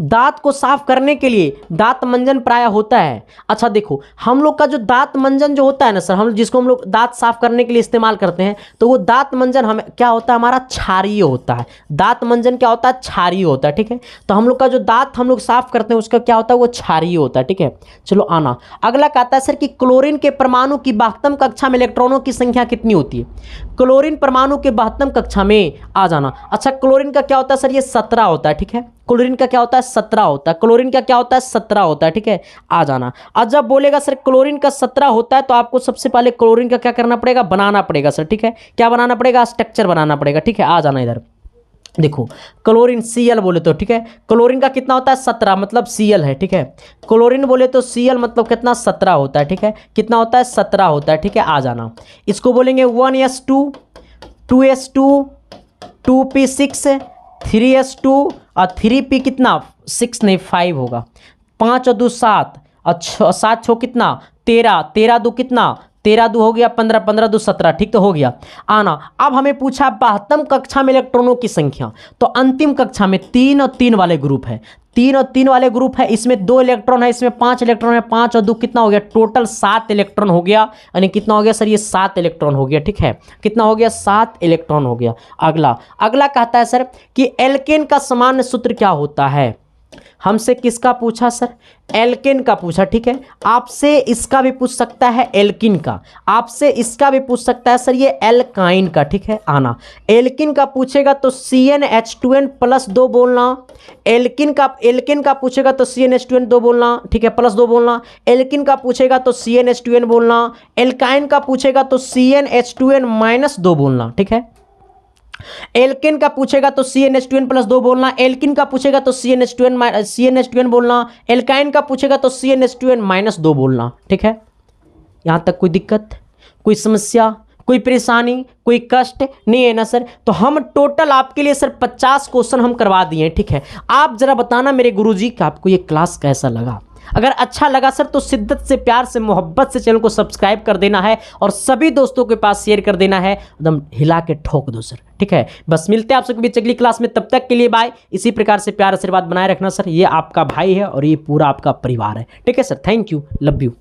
दांत को साफ करने के लिए दांत मंजन प्राय होता है। अच्छा देखो हम लोग का जो दांत मंजन जो होता है ना सर, हम जिसको हम लोग दांत साफ करने के लिए इस्तेमाल करते हैं, तो वो दांत मंजन हमें क्या होता है, हमारा क्षारीय होता है। दांत मंजन क्या होता है, क्षारीय होता है, ठीक है। तो हम लोग का जो दांत हम लोग साफ करते हैं उसका क्या होता है, वो क्षारीय होता है, ठीक है। चलो आना अगला कहता है सर कि क्लोरीन के परमाणु की 72 कक्षा में इलेक्ट्रॉनों की संख्या कितनी होती है। क्लोरीन परमाणु के 72 कक्षा में आ जाना। अच्छा क्लोरीन का क्या होता है सर, ये 17 होता है, ठीक है। क्लोरीन का क्या होता है, 17 होता है। क्लोरीन का क्या होता है, 17 होता है, ठीक है। आ जाना। अब जब बोलेगा सर क्लोरीन का 17 होता है तो आपको सबसे पहले क्लोरीन का क्या करना पड़ेगा, बनाना पड़ेगा सर, ठीक है। क्या बनाना पड़ेगा, स्ट्रक्चर बनाना पड़ेगा, ठीक है। आ जाना इधर। देखो क्लोरीन Cl बोले तो, ठीक है, क्लोरीन का कितना होता है, 17, मतलब Cl है, ठीक है। क्लोरीन बोले तो Cl मतलब कितना, 17 होता है, ठीक है। कितना होता है, 17 होता है, ठीक है। आ जाना। इसको बोलेंगे 1s2 2s2 2p6 3s2 और 3p कितना, 6 नहीं 5 होगा। 5 और 2 7 और 7 6 कितना, 13 13 2 कितना, 13 2 हो गया 15 15 2 17, ठीक तो हो गया। आना अब हमें पूछा 72 कक्षा में इलेक्ट्रॉनों की संख्या, तो अंतिम कक्षा में 3 और 3 वाले ग्रुप है, 3 और 3 वाले ग्रुप है। इसमें 2 इलेक्ट्रॉन है, इसमें 5 इलेक्ट्रॉन है, 5 और 2 कितना हो गया, टोटल 7 इलेक्ट्रॉन हो गया। यानी कितना हो गया सर, ये 7 इलेक्ट्रॉन हो गया, ठीक है। कितना हो गया, 7 इलेक्ट्रॉन हो गया। अगला कहता है सर कि एल्केन का सामान्य सूत्र क्या होता है। हमसे किसका पूछा सर, एल्केन का पूछा, ठीक है। आपसे इसका भी पूछ सकता है, एल्किन का, आपसे इसका भी पूछ सकता है सर ये एल्काइन का, ठीक है। आना एल्किन का पूछेगा तो CnH2n प्लस 2 बोलना। एल्किन का पूछेगा तो CnH2n 2 बोलना, ठीक है, प्लस 2 बोलना। एल्किन का पूछेगा तो CnH2n बोलना। एल्काइन का पूछेगा तो CnH2n माइनस 2 बोलना, ठीक है। एल्केन का पूछेगा तो CnH2n प्लस 2 बोलना। एल्किन का पूछेगा तो CnH2n बोलना। एल्काइन का पूछेगा तो CnH2n माइनस 2 बोलना, ठीक है। यहां तक कोई दिक्कत, कोई समस्या, कोई परेशानी, कोई कष्ट नहीं है ना सर। तो हम टोटल आपके लिए सर 50 क्वेश्चन हम करवा दिए हैं, ठीक है। आप जरा बताना मेरे गुरुजी का आपको ये क्लास कैसा लगा। अगर अच्छा लगा सर तो शिद्दत से, प्यार से, मोहब्बत से चैनल को सब्सक्राइब कर देना है और सभी दोस्तों के पास शेयर कर देना है, एकदम हिला के ठोक दो सर, ठीक है। बस मिलते हैं आप सबके बीच अगली क्लास में, तब तक के लिए बाय। इसी प्रकार से प्यार आशीर्वाद बनाए रखना सर, ये आपका भाई है और ये पूरा आपका परिवार है, ठीक है sir. Thank you, love you.